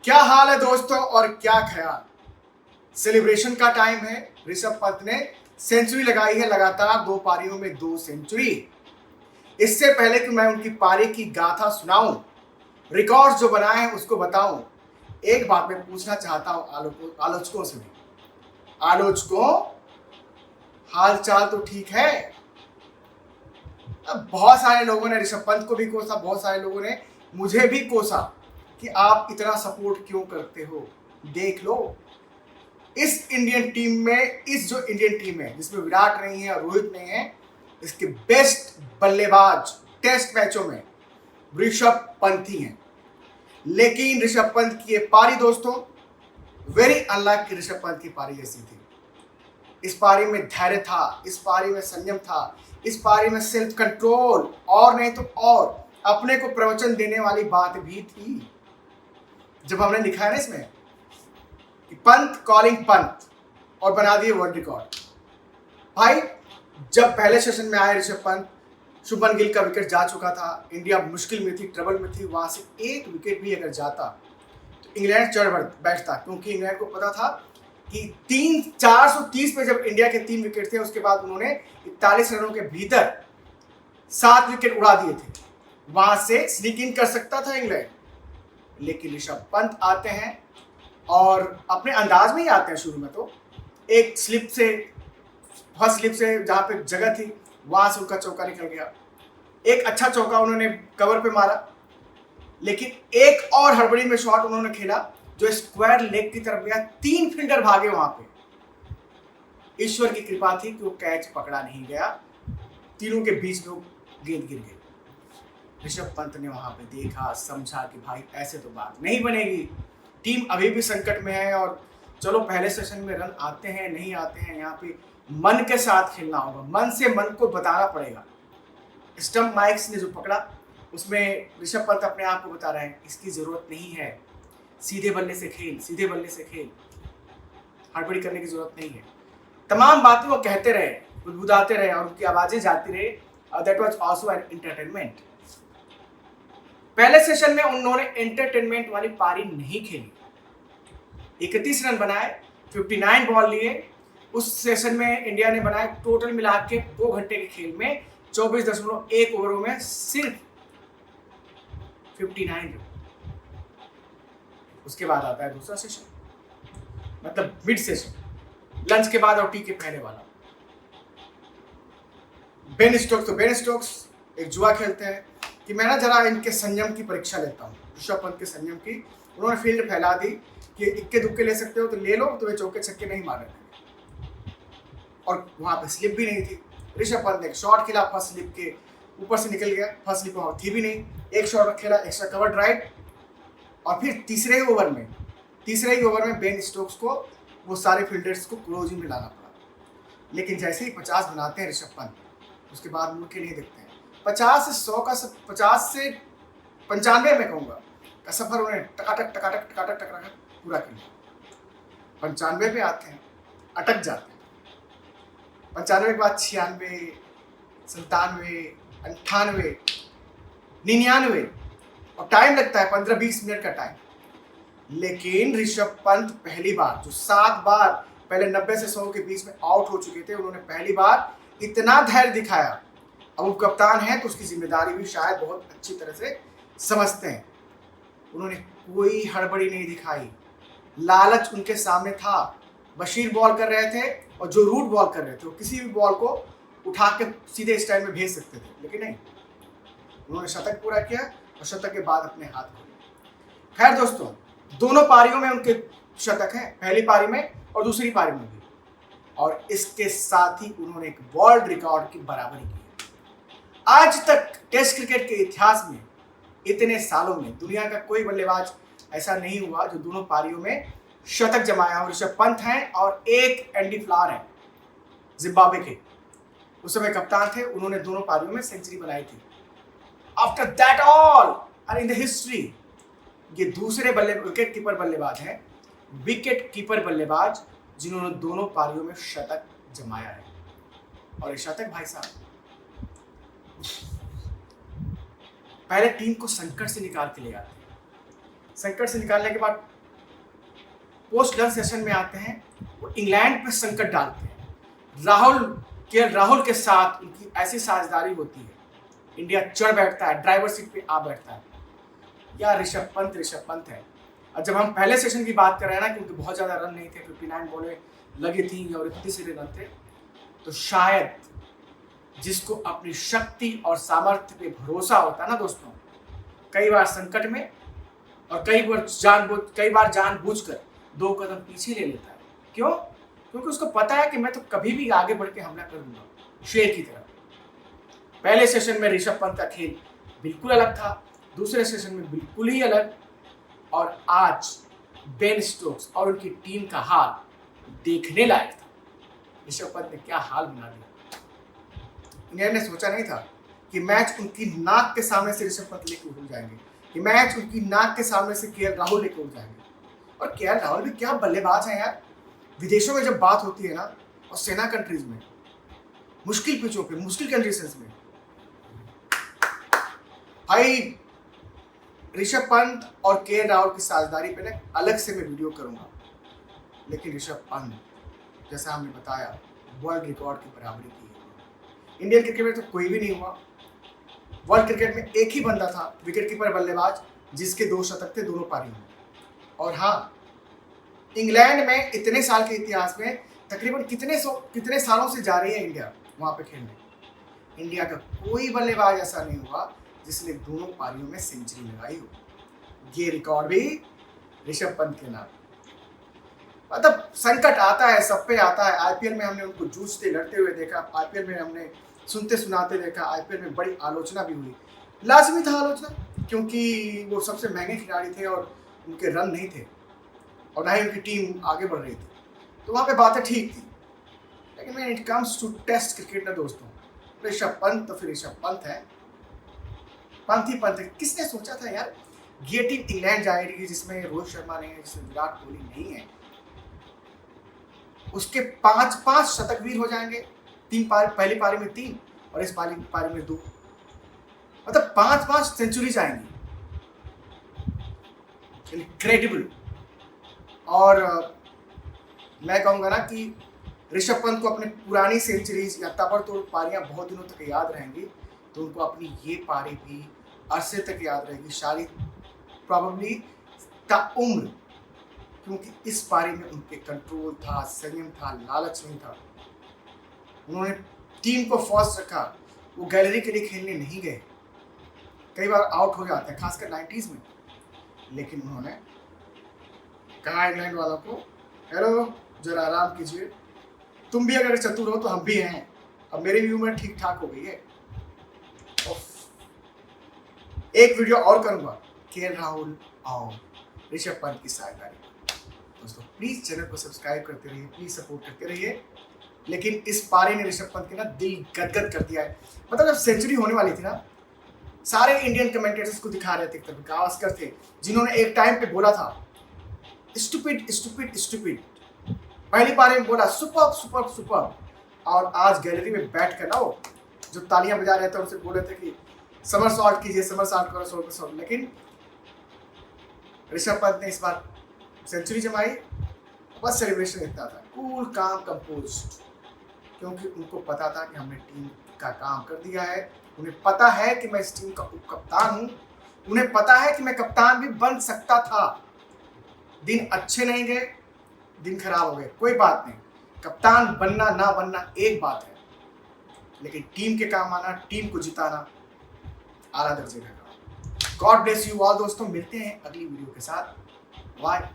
क्या हाल है दोस्तों और क्या ख्याल। सेलिब्रेशन का टाइम है। ऋषभ पंत ने सेंचुरी लगाई है, लगातार 2 पारियों में 2 सेंचुरी। इससे पहले कि मैं उनकी पारी की गाथा सुनाऊं, रिकॉर्ड्स जो बनाए हैं उसको बताऊं, एक बात मैं पूछना चाहता हूं आलोचकों से। आलोचकों, हाल चाल तो ठीक है? अब बहुत सारे लोगों ने ऋषभ पंत को भी कोसा, बहुत सारे लोगों ने मुझे भी कोसा कि आप इतना सपोर्ट क्यों करते हो। देख लो, इस इंडियन टीम में, इस जो इंडियन टीम है जिसमें विराट नहीं है और रोहित नहीं है, इसके बेस्ट बल्लेबाज टेस्ट मैचों में ऋषभ पंत ही हैं। लेकिन ऋषभ पंत की ये पारी दोस्तों वेरी अनलाइक की ऋषभ पंत की पारी जैसी थी। इस पारी में धैर्य था, इस पारी में संयम था, इस पारी में सेल्फ कंट्रोल, और नहीं तो और अपने को प्रवचन देने वाली बात भी थी। जब हमने लिखा है ना इसमें कि पंत कॉलिंग पंत और बना दिए वर्ल्ड रिकॉर्ड। भाई, जब पहले सेशन में आए ऋषभ पंत, शुभमन गिल का विकेट जा चुका था, इंडिया मुश्किल में थी, ट्रबल में थी, वहां से एक विकेट भी अगर जाता तो इंग्लैंड चढ़ बैठता, क्योंकि इंग्लैंड को पता था कि 430 पे जब इंडिया के 3 विकेट थे, उसके बाद उन्होंने 41 रनों के भीतर 7 विकेट उड़ा दिए थे। वहां से स्नीक इन कर सकता था इंग्लैंड, लेकिन ऋषभ पंत आते हैं और अपने अंदाज में ही आते हैं। शुरू में तो एक स्लिप से, फर्स्ट स्लिप से जहां पे जगह थी वहां से उनका चौका निकल गया। एक अच्छा चौका उन्होंने कवर पे मारा, लेकिन एक और हड़बड़ी में शॉट उन्होंने खेला जो स्क्वायर लेग की तरफ गया। 3 फील्डर भागे वहां पे। ईश्वर की कृपा थी कि वो कैच पकड़ा नहीं गया, तीनों के बीच में गेंद गिर गई। ऋषभ पंत ने वहां पे देखा, समझा कि भाई ऐसे तो बात नहीं बनेगी, टीम अभी भी संकट में है और चलो पहले सेशन में रन आते हैं नहीं आते हैं, यहाँ पे मन के साथ खेलना होगा, मन से मन को बताना पड़ेगा। स्टंप माइक्स ने जो पकड़ा उसमें ऋषभ पंत अपने आप को बता रहे हैं इसकी जरूरत नहीं है, सीधे बल्ले से खेल, सीधे बल्ले से खेल, हड़बड़ी करने की जरूरत नहीं है। तमाम बातें वो कहते रहे, बुदबुदाते रहे और उनकी आवाजें जाती रही। That was also an entertainment. पहले सेशन में उन्होंने एंटरटेनमेंट वाली पारी नहीं खेली। 31 रन बनाए, 59 बॉल लिए। उस सेशन में इंडिया ने बनाए टोटल मिला के 2 घंटे के खेल में 24.1 ओवरों में सिर्फ 59 रन। उसके बाद आता है दूसरा सेशन, मतलब मिड सेशन, लंच के बाद और टी के पहले वाला। बेन स्टोक्स एक जुआ खेलते हैं कि मैं ना जरा इनके संयम की परीक्षा लेता हूँ, ऋषभ पंत के संयम की। उन्होंने फील्ड फैला दी कि इक्के दुक्के ले सकते हो तो ले लो, तुम्हें चौके छक्के नहीं मारने थे। और वहां पे स्लिप भी नहीं थी। ऋषभ पंत ने एक शॉट खेला, फर्स्ट स्लिप के ऊपर से निकल गया, फर्स्ट स्लिप वहां थी भी नहीं। एक शॉट खेला एक्स्ट्रा कवर्ड राइट, और फिर तीसरे ही ओवर में बेन स्टोक्स को वो सारे फील्डर्स को क्लोजिंग में लाना पड़ा। लेकिन जैसे ही 50 बनाते हैं ऋषभ पंत, उसके बाद मुड़ के नहीं देखते हैं। 50 से 100 का 50 से 95 में कहूँगा का सफर उन्हें टकाटक पूरा किया। 95 पे आते हैं, अटक जाते हैं। 95 के बाद 96, 97, 98, 99 और टाइम लगता है 15-20 मिनट का टाइम। लेकिन ऋषभ पंत पहली बार, जो 7 बार पहले 90 से 100 के बीच में आउट हो चुके थे, उन्होंने पहली बार इतना धैर्य दिखाया। अब वो कप्तान है तो उसकी जिम्मेदारी भी शायद बहुत अच्छी तरह से समझते हैं। उन्होंने कोई हड़बड़ी नहीं दिखाई, लालच उनके सामने था। बशीर बॉल कर रहे थे और जो रूट बॉल कर रहे थे, वो किसी भी बॉल को उठा के सीधे स्टैंड में भेज सकते थे, लेकिन नहीं, उन्होंने शतक पूरा किया और शतक के बाद अपने हाथ खोले। खैर दोस्तों, दोनों पारियों में उनके शतक हैं, पहली पारी में और दूसरी पारी में भी, और इसके साथ ही उन्होंने एक वर्ल्ड रिकॉर्ड की बराबरी की। आज तक टेस्ट क्रिकेट के इतिहास में, इतने सालों में, दुनिया का कोई बल्लेबाज ऐसा नहीं हुआ जो दोनों पारियों में शतक जमाया हो। ऋषभ पंत हैं और एक एंडी फ्लावर है जिम्बाब्वे के, उस समय कप्तान थे, उन्होंने दोनों पारियों में सेंचुरी बनाई थी। After that all and in the history, ये दूसरे विकेट कीपर बल्लेबाज जिन्होंने दोनों पारियों में शतक जमाया है। और ये शतक भाई साहब पहले टीम को संकट से निकाल के ले आते हैं। संकट से निकालने के बाद पोस्ट लंच सेशन में आते हैं, वो इंग्लैंड पे संकट डालते हैं। राहुल के साथ उनकी ऐसी साझेदारी होती है, इंडिया चढ़ बैठता है, ड्राइवर सीट पे आ बैठता है। या ऋषभ पंत है। और जब हम पहले सेशन की बात कर रहे हैं ना, क्योंकि बहुत ज़्यादा रन नहीं थे, 59 बॉलें लगी थी और 31 रन थे, तो शायद जिसको अपनी शक्ति और सामर्थ्य पे भरोसा होता है ना दोस्तों, कई बार संकट में और कई बार जानबूझकर 2 कदम पीछे ले लेता है। क्यों? क्योंकि उसको पता है कि मैं तो कभी भी आगे बढ़ के हमला कर दूंगा, शेर की तरह। पहले सेशन में ऋषभ पंत का खेल बिल्कुल अलग था, दूसरे सेशन में बिल्कुल ही अलग, और आज बेन स्टोक्स और उनकी टीम का हाल देखने लायक था। ऋषभ पंत ने क्या हाल बना दिया। इंग्लैंड ने सोचा नहीं था कि मैच उनकी नाक के सामने से ऋषभ पंत लेकर उड़ जाएंगे, कि मैच उनकी नाक के सामने से केएल राहुल लेकर उड़ जाएंगे। और केएल राहुल भी क्या बल्लेबाज है यार। विदेशों में जब बात होती है ना, और सेना कंट्रीज में, मुश्किल पिचों पे, मुश्किल कंडीशंस में, भाई ऋषभ पंत और केएल राहुल की साझेदारी पे ना अलग से मैं वीडियो करूंगा। लेकिन ऋषभ पंत, जैसा हमने बताया, वर्ल्ड रिकॉर्ड की बराबरी की है। इंडियन क्रिकेट में तो कोई भी नहीं हुआ। वर्ल्ड क्रिकेट में एक ही बंदा था, विकेटकीपर बल्लेबाज, जिसके 2 शतक थे दोनों पारियों में। और हाँ, इंग्लैंड में इतने साल के इतिहास में तकरीबन कितने सालों से जा रही है इंडिया वहां पे खेलने। इंडिया का कोई बल्लेबाज ऐसा नहीं हुआ जिसने दोनों पारियों में सेंचुरी लगाई हो। ये रिकॉर्ड भी ऋषभ पंत के नाम। मतलब संकट आता है, सब पे आता है। आईपीएल में हमने उनको जूझते लड़ते हुए देखा, आईपीएल में हमने सुनते सुनाते देखा, आईपीएल में बड़ी आलोचना भी हुई। लाजमी था आलोचना, क्योंकि वो सबसे महंगे खिलाड़ी थे और उनके रन नहीं थे और ना ही उनकी टीम आगे बढ़ रही थी, तो वहाँ पे बातें ठीक थी। लेकिन when it comes to test cricket ना दोस्तों, ऋषभ पंत तो फिर ऋषभ पंत है, पंत ही पंत है। किसने सोचा था यार ये टीम इंग्लैंड जाएगी जिसमें रोहित शर्मा नहीं है, जिसमें विराट कोहली नहीं है, उसके 5 शतकवीर हो जाएंगे। पहली पारी में 3 और इस पारी में 2, मतलब 5 सेंचुरी जाएंगी। इनक्रेडिबल। और मैं कहूँगा ना कि ऋषभ पंत को अपने पुरानी सेंचुरीज या ताबड़तोड़ पारियां बहुत दिनों तक याद रहेंगी, तो उनको अपनी ये पारी भी अरसे तक याद रहेगी, शायद प्रॉब्लली ताउम्र, क्योंकि इस पारी में उनके कंट्रोल था, संयम था, लालच नहीं था। उन्होंने टीम को फर्स्ट रखा, वो गैलरी के लिए खेलने नहीं गए। कई बार आउट हो जाते हैं, खासकर 90s में, लेकिन उन्होंने कहा इंग्लैंड वालों को, हेलो जरा आराम कीजिए, तुम भी अगर चतुर हो तो हम भी हैं। अब मेरी भी उम्र ठीक ठाक हो गई है। एक वीडियो और करूंगा केएल राहुल और ऋषभ पंत की साझेदारी। दोस्तों प्लीज चैनल को सब्सक्राइब करते रहिए, प्लीज सपोर्ट करते रहिए। लेकिन इस पारी ने ऋषभ पंत के ना दिल गदगद कर दिया है। मतलब जब सेंचुरी होने वाली थी ना, सारे इंडियन कमेंटेटर्स को दिखा रहे थे, गावस्कर थे जिन्होंने एक टाइम पे बोला था स्टूपिड स्टूपिड स्टूपिड, पहली पारी में बोला सुपर सुपर सुपर, और आज गैलरी में बैठ कर ना वो जो तालियां बजा रहे थे उनसे बोल रहे थे कि समर सॉल्ट कीजिए, समर सॉल्ट करो, सॉल्ट। लेकिन ऋषभ पंत ने इस बार सेंचुरी जमाई, बस सेलिब्रेशन इतना था, कूल काम कंपोज्ड, क्योंकि उनको पता था कि हमने टीम का काम कर दिया है। उन्हें पता है कि मैं इस टीम का उप कप्तान हूं, उन्हें पता है कि मैं कप्तान भी बन सकता था। दिन अच्छे नहीं गए, दिन खराब हो गए, कोई बात नहीं, कप्तान बनना ना बनना एक बात है, लेकिन टीम के काम आना, टीम को जिताना आला दर्जे का काम। गॉड ब्लेस यू ऑल दोस्तों, मिलते हैं अगली वीडियो के साथ। बाय।